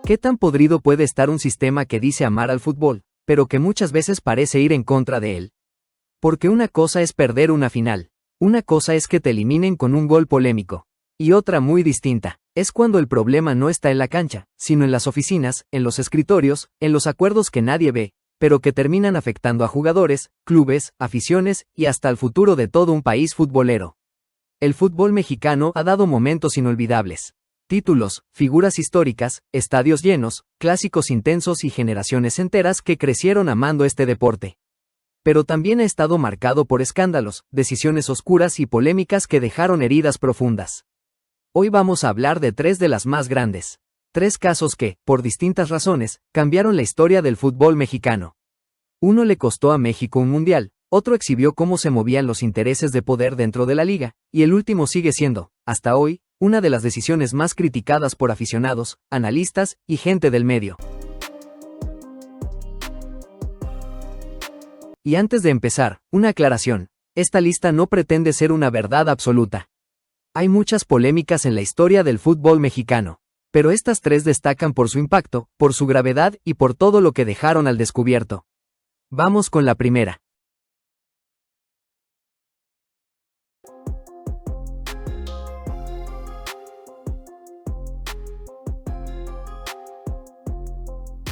¿Qué tan podrido puede estar un sistema que dice amar al fútbol, pero que muchas veces parece ir en contra de él? Porque una cosa es perder una final, una cosa es que te eliminen con un gol polémico, y otra muy distinta, es cuando el problema no está en la cancha, sino en las oficinas, en los escritorios, en los acuerdos que nadie ve, pero que terminan afectando a jugadores, clubes, aficiones y hasta el futuro de todo un país futbolero. El fútbol mexicano ha dado momentos inolvidables. Títulos, figuras históricas, estadios llenos, clásicos intensos y generaciones enteras que crecieron amando este deporte. Pero también ha estado marcado por escándalos, decisiones oscuras y polémicas que dejaron heridas profundas. Hoy vamos a hablar de 3 de las más grandes. 3 casos que, por distintas razones, cambiaron la historia del fútbol mexicano. Uno le costó a México un mundial, otro exhibió cómo se movían los intereses de poder dentro de la liga, y el último sigue siendo, hasta hoy, una de las decisiones más criticadas por aficionados, analistas y gente del medio. Y antes de empezar, una aclaración, esta lista no pretende ser una verdad absoluta. Hay muchas polémicas en la historia del fútbol mexicano, pero estas 3 destacan por su impacto, por su gravedad y por todo lo que dejaron al descubierto. Vamos con la primera.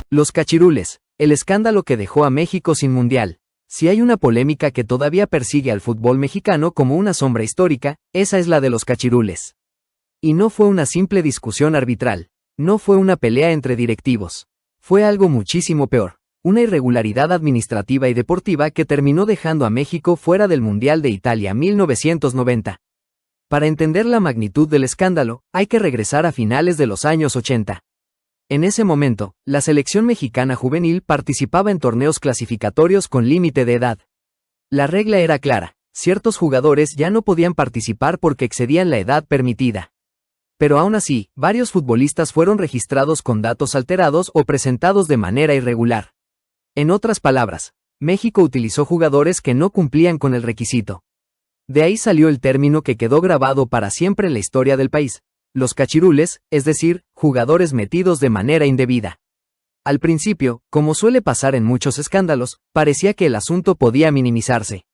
Los cachirules, el escándalo que dejó a México sin mundial. Si hay una polémica que todavía persigue al fútbol mexicano como una sombra histórica, esa es la de los cachirules. Y no fue una simple discusión arbitral, no fue una pelea entre directivos. Fue algo muchísimo peor, una irregularidad administrativa y deportiva que terminó dejando a México fuera del Mundial de Italia 1990. Para entender la magnitud del escándalo, hay que regresar a finales de los años 80. En ese momento, la selección mexicana juvenil participaba en torneos clasificatorios con límite de edad. La regla era clara, ciertos jugadores ya no podían participar porque excedían la edad permitida. Pero aún así, varios futbolistas fueron registrados con datos alterados o presentados de manera irregular. En otras palabras, México utilizó jugadores que no cumplían con el requisito. De ahí salió el término que quedó grabado para siempre en la historia del país. Los cachirules, es decir, jugadores metidos de manera indebida. Al principio, como suele pasar en muchos escándalos, parecía que el asunto podía minimizarse.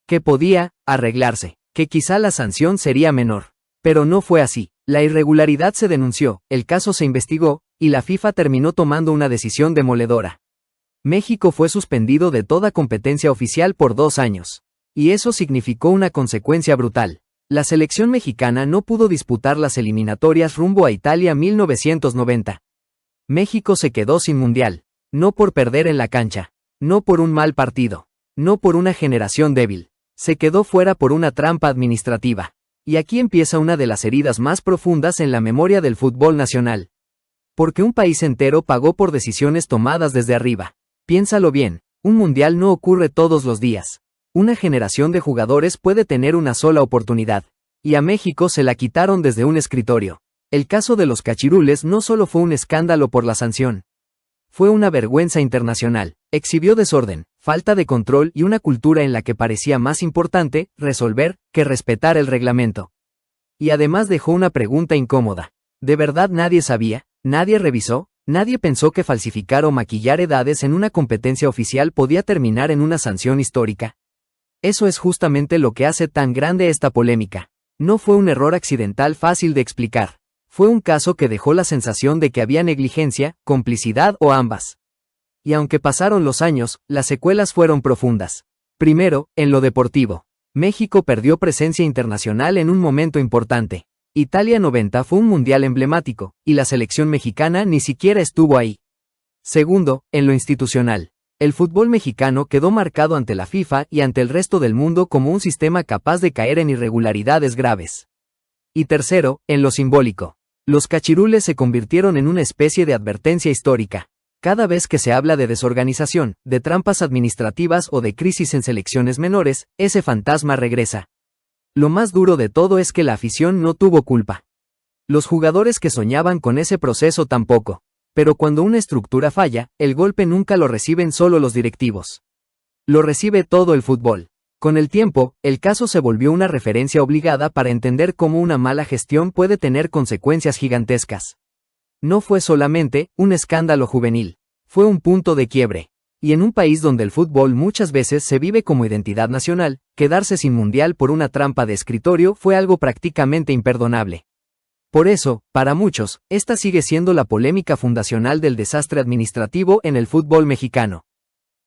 Que podía arreglarse, que quizá la sanción sería menor. Pero no fue así. La irregularidad se denunció, el caso se investigó, y la FIFA terminó tomando una decisión demoledora. México fue suspendido de toda competencia oficial por 2 años. Y eso significó una consecuencia brutal. La selección mexicana no pudo disputar las eliminatorias rumbo a Italia 1990. México se quedó sin mundial, no por perder en la cancha, no por un mal partido, no por una generación débil, se quedó fuera por una trampa administrativa. Y aquí empieza una de las heridas más profundas en la memoria del fútbol nacional. Porque un país entero pagó por decisiones tomadas desde arriba. Piénsalo bien, un mundial no ocurre todos los días. Una generación de jugadores puede tener una sola oportunidad, y a México se la quitaron desde un escritorio. El caso de los cachirules no solo fue un escándalo por la sanción. Fue una vergüenza internacional, exhibió desorden, falta de control y una cultura en la que parecía más importante resolver que respetar el reglamento. Y además dejó una pregunta incómoda. ¿De verdad nadie sabía? ¿Nadie revisó? ¿Nadie pensó que falsificar o maquillar edades en una competencia oficial podía terminar en una sanción histórica? Eso es justamente lo que hace tan grande esta polémica. No fue un error accidental fácil de explicar. Fue un caso que dejó la sensación de que había negligencia, complicidad o ambas. Y aunque pasaron los años, las secuelas fueron profundas. Primero, en lo deportivo. México perdió presencia internacional en un momento importante. Italia 90 fue un mundial emblemático, y la selección mexicana ni siquiera estuvo ahí. Segundo, en lo institucional. El fútbol mexicano quedó marcado ante la FIFA y ante el resto del mundo como un sistema capaz de caer en irregularidades graves. Y tercero, en lo simbólico. Los cachirules se convirtieron en una especie de advertencia histórica. Cada vez que se habla de desorganización, de trampas administrativas o de crisis en selecciones menores, ese fantasma regresa. Lo más duro de todo es que la afición no tuvo culpa. Los jugadores que soñaban con ese proceso tampoco. Pero cuando una estructura falla, el golpe nunca lo reciben solo los directivos. Lo recibe todo el fútbol. Con el tiempo, el caso se volvió una referencia obligada para entender cómo una mala gestión puede tener consecuencias gigantescas. No fue solamente un escándalo juvenil, fue un punto de quiebre. Y en un país donde el fútbol muchas veces se vive como identidad nacional, quedarse sin mundial por una trampa de escritorio fue algo prácticamente imperdonable. Por eso, para muchos, esta sigue siendo la polémica fundacional del desastre administrativo en el fútbol mexicano.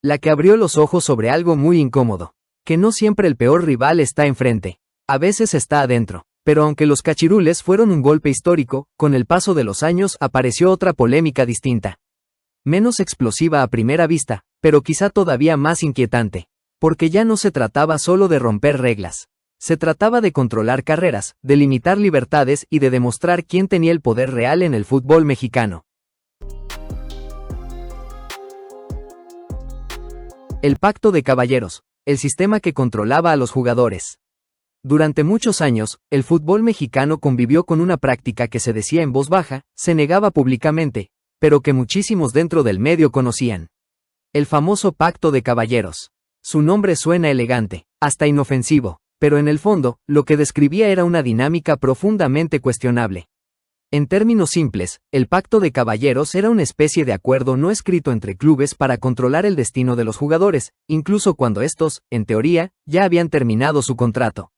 La que abrió los ojos sobre algo muy incómodo. Que no siempre el peor rival está enfrente. A veces está adentro. Pero aunque los cachirules fueron un golpe histórico, con el paso de los años apareció otra polémica distinta. Menos explosiva a primera vista, pero quizá todavía más inquietante. Porque ya no se trataba solo de romper reglas. Se trataba de controlar carreras, de limitar libertades y de demostrar quién tenía el poder real en el fútbol mexicano. El Pacto de Caballeros, el sistema que controlaba a los jugadores. Durante muchos años, el fútbol mexicano convivió con una práctica que se decía en voz baja, se negaba públicamente, pero que muchísimos dentro del medio conocían. El famoso Pacto de Caballeros. Su nombre suena elegante, hasta inofensivo, pero en el fondo, lo que describía era una dinámica profundamente cuestionable. En términos simples, el Pacto de Caballeros era una especie de acuerdo no escrito entre clubes para controlar el destino de los jugadores, incluso cuando estos, en teoría, ya habían terminado su contrato.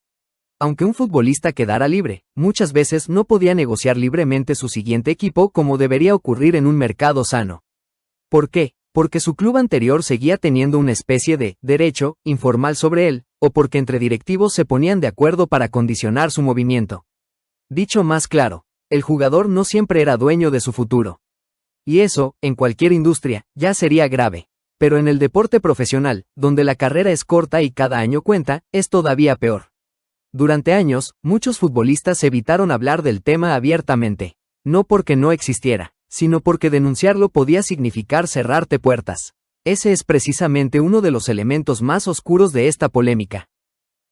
Aunque un futbolista quedara libre, muchas veces no podía negociar libremente su siguiente equipo como debería ocurrir en un mercado sano. ¿Por qué? Porque su club anterior seguía teniendo una especie de derecho informal sobre él, o porque entre directivos se ponían de acuerdo para condicionar su movimiento. Dicho más claro, el jugador no siempre era dueño de su futuro. Y eso, en cualquier industria, ya sería grave. Pero en el deporte profesional, donde la carrera es corta y cada año cuenta, es todavía peor. Durante años, muchos futbolistas evitaron hablar del tema abiertamente. No porque no existiera, sino porque denunciarlo podía significar cerrarte puertas. Ese es precisamente uno de los elementos más oscuros de esta polémica.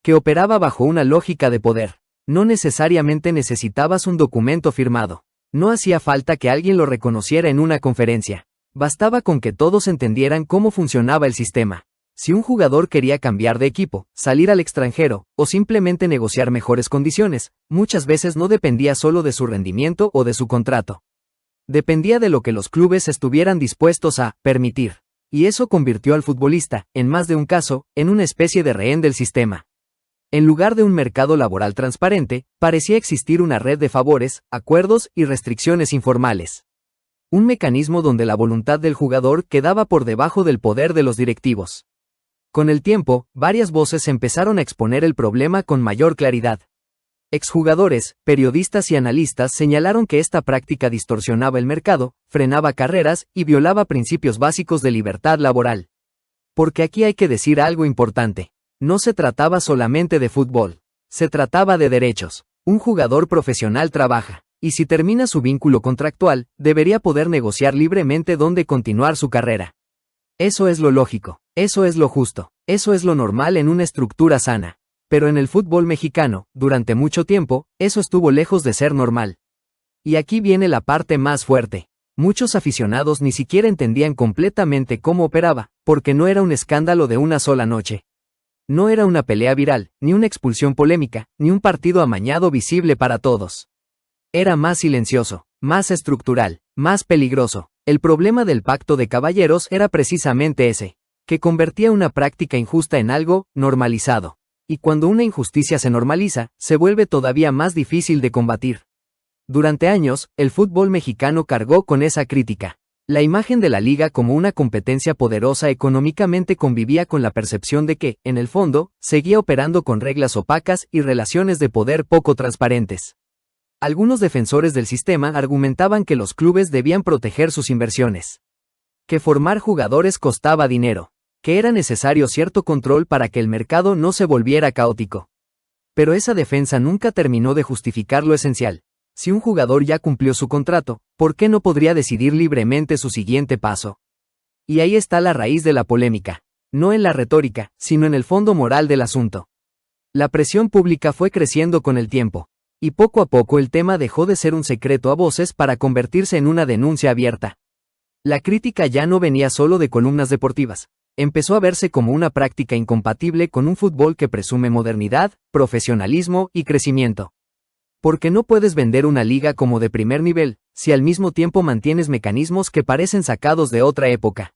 Que operaba bajo una lógica de poder. No necesariamente necesitabas un documento firmado. No hacía falta que alguien lo reconociera en una conferencia. Bastaba con que todos entendieran cómo funcionaba el sistema. Si un jugador quería cambiar de equipo, salir al extranjero, o simplemente negociar mejores condiciones, muchas veces no dependía solo de su rendimiento o de su contrato. Dependía de lo que los clubes estuvieran dispuestos a permitir. Y eso convirtió al futbolista, en más de un caso, en una especie de rehén del sistema. En lugar de un mercado laboral transparente, parecía existir una red de favores, acuerdos y restricciones informales. Un mecanismo donde la voluntad del jugador quedaba por debajo del poder de los directivos. Con el tiempo, varias voces empezaron a exponer el problema con mayor claridad. Exjugadores, periodistas y analistas señalaron que esta práctica distorsionaba el mercado, frenaba carreras y violaba principios básicos de libertad laboral. Porque aquí hay que decir algo importante. No se trataba solamente de fútbol. Se trataba de derechos. Un jugador profesional trabaja, y si termina su vínculo contractual, debería poder negociar libremente dónde continuar su carrera. Eso es lo lógico, eso es lo justo, eso es lo normal en una estructura sana. Pero en el fútbol mexicano, durante mucho tiempo, eso estuvo lejos de ser normal. Y aquí viene la parte más fuerte. Muchos aficionados ni siquiera entendían completamente cómo operaba, porque no era un escándalo de una sola noche. No era una pelea viral, ni una expulsión polémica, ni un partido amañado visible para todos. Era más silencioso, más estructural, más peligroso. El problema del Pacto de Caballeros era precisamente ese, que convertía una práctica injusta en algo normalizado. Y cuando una injusticia se normaliza, se vuelve todavía más difícil de combatir. Durante años, el fútbol mexicano cargó con esa crítica. La imagen de la liga como una competencia poderosa económicamente convivía con la percepción de que, en el fondo, seguía operando con reglas opacas y relaciones de poder poco transparentes. Algunos defensores del sistema argumentaban que los clubes debían proteger sus inversiones. Que formar jugadores costaba dinero. Que era necesario cierto control para que el mercado no se volviera caótico. Pero esa defensa nunca terminó de justificar lo esencial. Si un jugador ya cumplió su contrato, ¿por qué no podría decidir libremente su siguiente paso? Y ahí está la raíz de la polémica. No en la retórica, sino en el fondo moral del asunto. La presión pública fue creciendo con el tiempo. Y poco a poco el tema dejó de ser un secreto a voces para convertirse en una denuncia abierta. La crítica ya no venía solo de columnas deportivas. Empezó a verse como una práctica incompatible con un fútbol que presume modernidad, profesionalismo y crecimiento. Porque no puedes vender una liga como de primer nivel, si al mismo tiempo mantienes mecanismos que parecen sacados de otra época?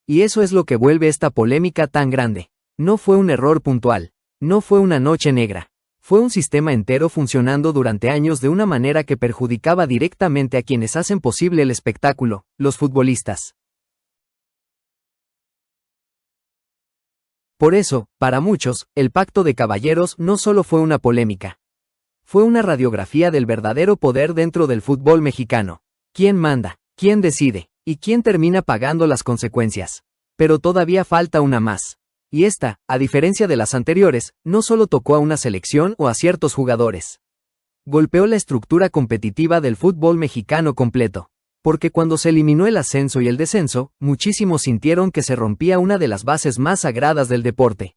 Y eso es lo que vuelve esta polémica tan grande. No fue un error puntual, no fue una noche negra. Fue un sistema entero funcionando durante años de una manera que perjudicaba directamente a quienes hacen posible el espectáculo, los futbolistas. Por eso, para muchos, el Pacto de Caballeros no solo fue una polémica. Fue una radiografía del verdadero poder dentro del fútbol mexicano. ¿Quién manda? ¿Quién decide? ¿Y quién termina pagando las consecuencias? Pero todavía falta una más. Y esta, a diferencia de las anteriores, no solo tocó a una selección o a ciertos jugadores. Golpeó la estructura competitiva del fútbol mexicano completo. Porque cuando se eliminó el ascenso y el descenso, muchísimos sintieron que se rompía una de las bases más sagradas del deporte.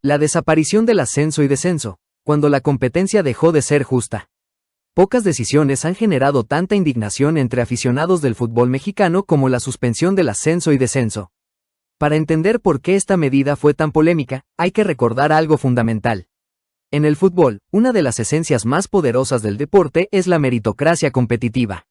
La desaparición del ascenso y descenso, cuando la competencia dejó de ser justa. Pocas decisiones han generado tanta indignación entre aficionados del fútbol mexicano como la suspensión del ascenso y descenso. Para entender por qué esta medida fue tan polémica, hay que recordar algo fundamental. En el fútbol, una de las esencias más poderosas del deporte es la meritocracia competitiva.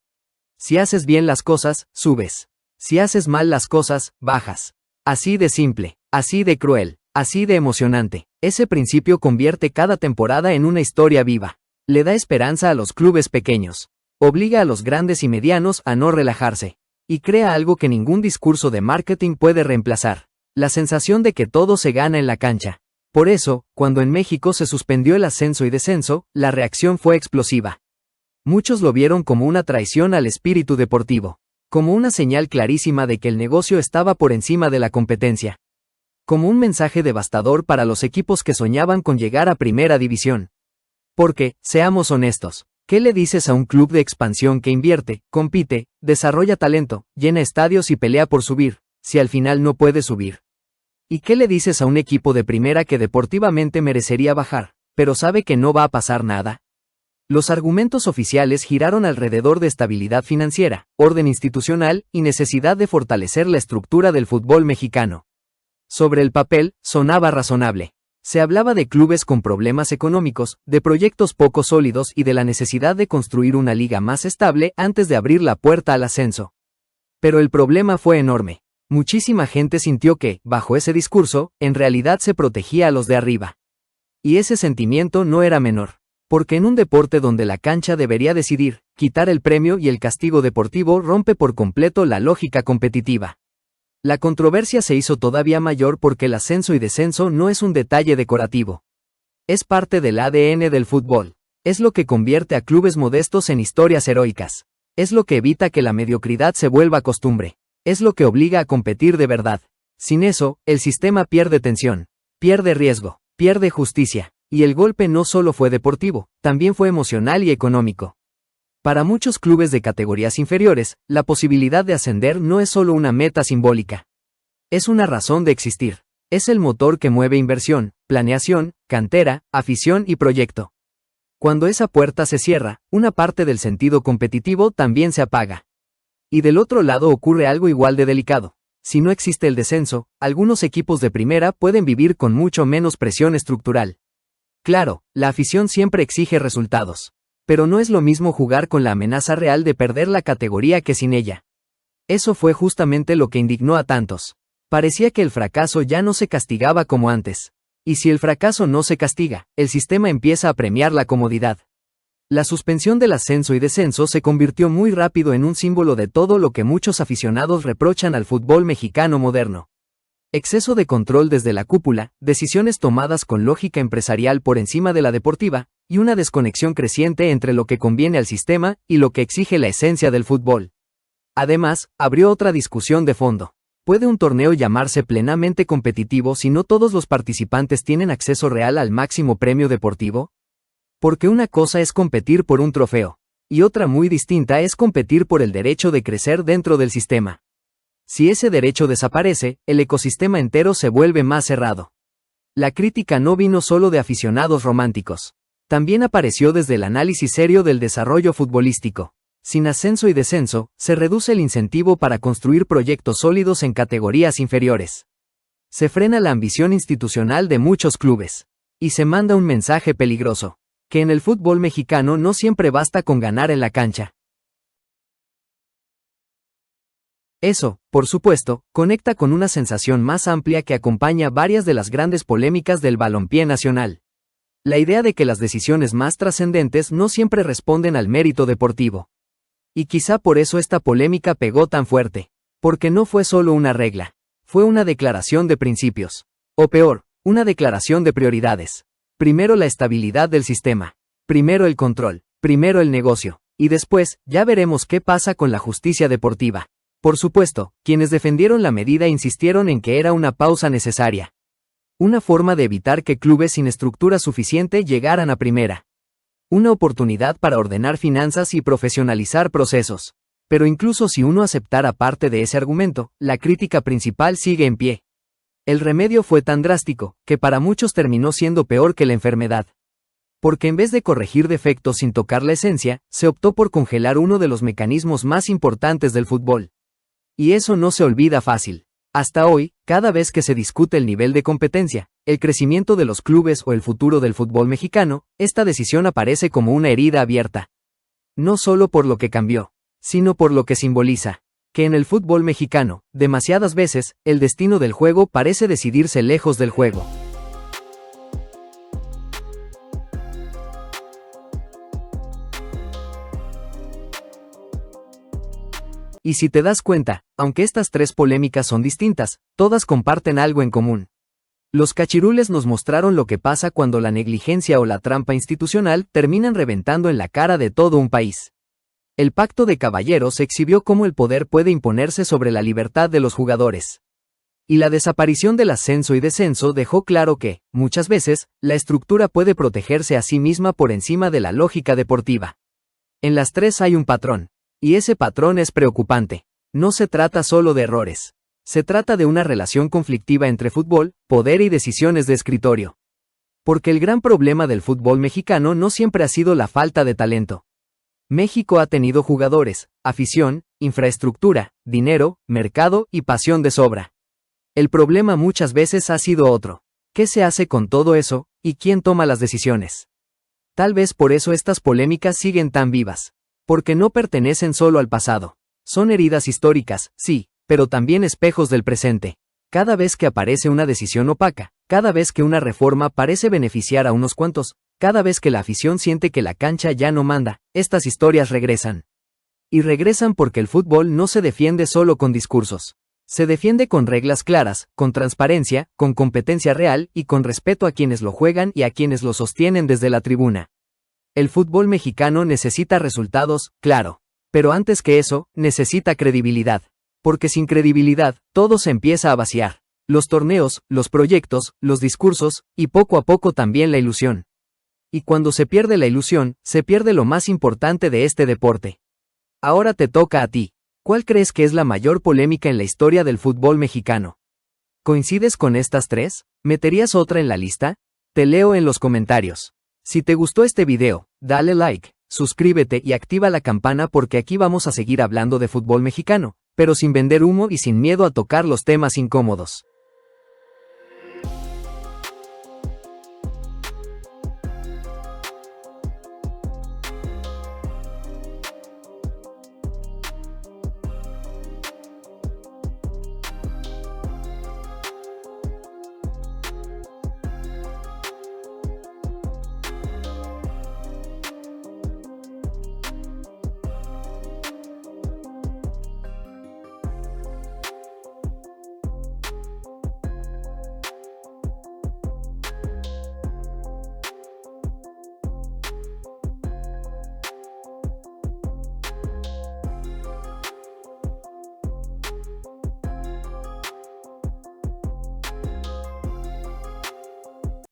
Si haces bien las cosas, subes. Si haces mal las cosas, bajas. Así de simple, así de cruel. Así de emocionante, ese principio convierte cada temporada en una historia viva. Le da esperanza a los clubes pequeños. Obliga a los grandes y medianos a no relajarse. Y crea algo que ningún discurso de marketing puede reemplazar. La sensación de que todo se gana en la cancha. Por eso, cuando en México se suspendió el ascenso y descenso, la reacción fue explosiva. Muchos lo vieron como una traición al espíritu deportivo. Como una señal clarísima de que el negocio estaba por encima de la competencia. Como un mensaje devastador para los equipos que soñaban con llegar a Primera División. Porque, seamos honestos, ¿qué le dices a un club de expansión que invierte, compite, desarrolla talento, llena estadios y pelea por subir, si al final no puede subir? ¿Y qué le dices a un equipo de primera que deportivamente merecería bajar, pero sabe que no va a pasar nada? Los argumentos oficiales giraron alrededor de estabilidad financiera, orden institucional y necesidad de fortalecer la estructura del fútbol mexicano. Sobre el papel, sonaba razonable. Se hablaba de clubes con problemas económicos, de proyectos poco sólidos y de la necesidad de construir una liga más estable antes de abrir la puerta al ascenso. Pero el problema fue enorme. Muchísima gente sintió que, bajo ese discurso, en realidad se protegía a los de arriba. Y ese sentimiento no era menor. Porque en un deporte donde la cancha debería decidir, quitar el premio y el castigo deportivo rompe por completo la lógica competitiva. La controversia se hizo todavía mayor porque el ascenso y descenso no es un detalle decorativo. Es parte del ADN del fútbol. Es lo que convierte a clubes modestos en historias heroicas. Es lo que evita que la mediocridad se vuelva costumbre. Es lo que obliga a competir de verdad. Sin eso, el sistema pierde tensión, pierde riesgo, pierde justicia. Y el golpe no solo fue deportivo, también fue emocional y económico. Para muchos clubes de categorías inferiores, la posibilidad de ascender no es solo una meta simbólica. Es una razón de existir. Es el motor que mueve inversión, planeación, cantera, afición y proyecto. Cuando esa puerta se cierra, una parte del sentido competitivo también se apaga. Y del otro lado ocurre algo igual de delicado. Si no existe el descenso, algunos equipos de primera pueden vivir con mucho menos presión estructural. Claro, la afición siempre exige resultados. Pero no es lo mismo jugar con la amenaza real de perder la categoría que sin ella. Eso fue justamente lo que indignó a tantos. Parecía que el fracaso ya no se castigaba como antes. Y si el fracaso no se castiga, el sistema empieza a premiar la comodidad. La suspensión del ascenso y descenso se convirtió muy rápido en un símbolo de todo lo que muchos aficionados reprochan al fútbol mexicano moderno. Exceso de control desde la cúpula, decisiones tomadas con lógica empresarial por encima de la deportiva, y una desconexión creciente entre lo que conviene al sistema y lo que exige la esencia del fútbol. Además, abrió otra discusión de fondo. ¿Puede un torneo llamarse plenamente competitivo si no todos los participantes tienen acceso real al máximo premio deportivo? Porque una cosa es competir por un trofeo, y otra muy distinta es competir por el derecho de crecer dentro del sistema. Si ese derecho desaparece, el ecosistema entero se vuelve más cerrado. La crítica no vino solo de aficionados románticos. También apareció desde el análisis serio del desarrollo futbolístico. Sin ascenso y descenso, se reduce el incentivo para construir proyectos sólidos en categorías inferiores. Se frena la ambición institucional de muchos clubes. Y se manda un mensaje peligroso, que en el fútbol mexicano no siempre basta con ganar en la cancha. Eso, por supuesto, conecta con una sensación más amplia que acompaña varias de las grandes polémicas del balompié nacional. La idea de que las decisiones más trascendentes no siempre responden al mérito deportivo. Y quizá por eso esta polémica pegó tan fuerte, porque no fue solo una regla, fue una declaración de principios. O peor, una declaración de prioridades. Primero la estabilidad del sistema, primero el control, primero el negocio, y después, ya veremos qué pasa con la justicia deportiva. Por supuesto, quienes defendieron la medida insistieron en que era una pausa necesaria. Una forma de evitar que clubes sin estructura suficiente llegaran a primera. Una oportunidad para ordenar finanzas y profesionalizar procesos. Pero incluso si uno aceptara parte de ese argumento, la crítica principal sigue en pie. El remedio fue tan drástico, que para muchos terminó siendo peor que la enfermedad. Porque en vez de corregir defectos sin tocar la esencia, se optó por congelar uno de los mecanismos más importantes del fútbol. Y eso no se olvida fácil. Hasta hoy, cada vez que se discute el nivel de competencia, el crecimiento de los clubes o el futuro del fútbol mexicano, esta decisión aparece como una herida abierta. No solo por lo que cambió, sino por lo que simboliza, que en el fútbol mexicano, demasiadas veces, el destino del juego parece decidirse lejos del juego. Y si te das cuenta, aunque estas tres polémicas son distintas, todas comparten algo en común. Los cachirules nos mostraron lo que pasa cuando la negligencia o la trampa institucional terminan reventando en la cara de todo un país. El pacto de caballeros exhibió cómo el poder puede imponerse sobre la libertad de los jugadores. Y la desaparición del ascenso y descenso dejó claro que, muchas veces, la estructura puede protegerse a sí misma por encima de la lógica deportiva. En las tres hay un patrón. Y ese patrón es preocupante. No se trata solo de errores. Se trata de una relación conflictiva entre fútbol, poder y decisiones de escritorio. Porque el gran problema del fútbol mexicano no siempre ha sido la falta de talento. México ha tenido jugadores, afición, infraestructura, dinero, mercado y pasión de sobra. El problema muchas veces ha sido otro. ¿Qué se hace con todo eso, y quién toma las decisiones? Tal vez por eso estas polémicas siguen tan vivas. Porque no pertenecen solo al pasado. Son heridas históricas, sí, pero también espejos del presente. Cada vez que aparece una decisión opaca, cada vez que una reforma parece beneficiar a unos cuantos, cada vez que la afición siente que la cancha ya no manda, estas historias regresan. Y regresan porque el fútbol no se defiende solo con discursos. Se defiende con reglas claras, con transparencia, con competencia real y con respeto a quienes lo juegan y a quienes lo sostienen desde la tribuna. El fútbol mexicano necesita resultados, claro. Pero antes que eso, necesita credibilidad. Porque sin credibilidad, todo se empieza a vaciar. Los torneos, los proyectos, los discursos, y poco a poco también la ilusión. Y cuando se pierde la ilusión, se pierde lo más importante de este deporte. Ahora te toca a ti. ¿Cuál crees que es la mayor polémica en la historia del fútbol mexicano? ¿Coincides con estas tres? ¿Meterías otra en la lista? Te leo en los comentarios. Si te gustó este video, dale like, suscríbete y activa la campana porque aquí vamos a seguir hablando de fútbol mexicano, pero sin vender humo y sin miedo a tocar los temas incómodos.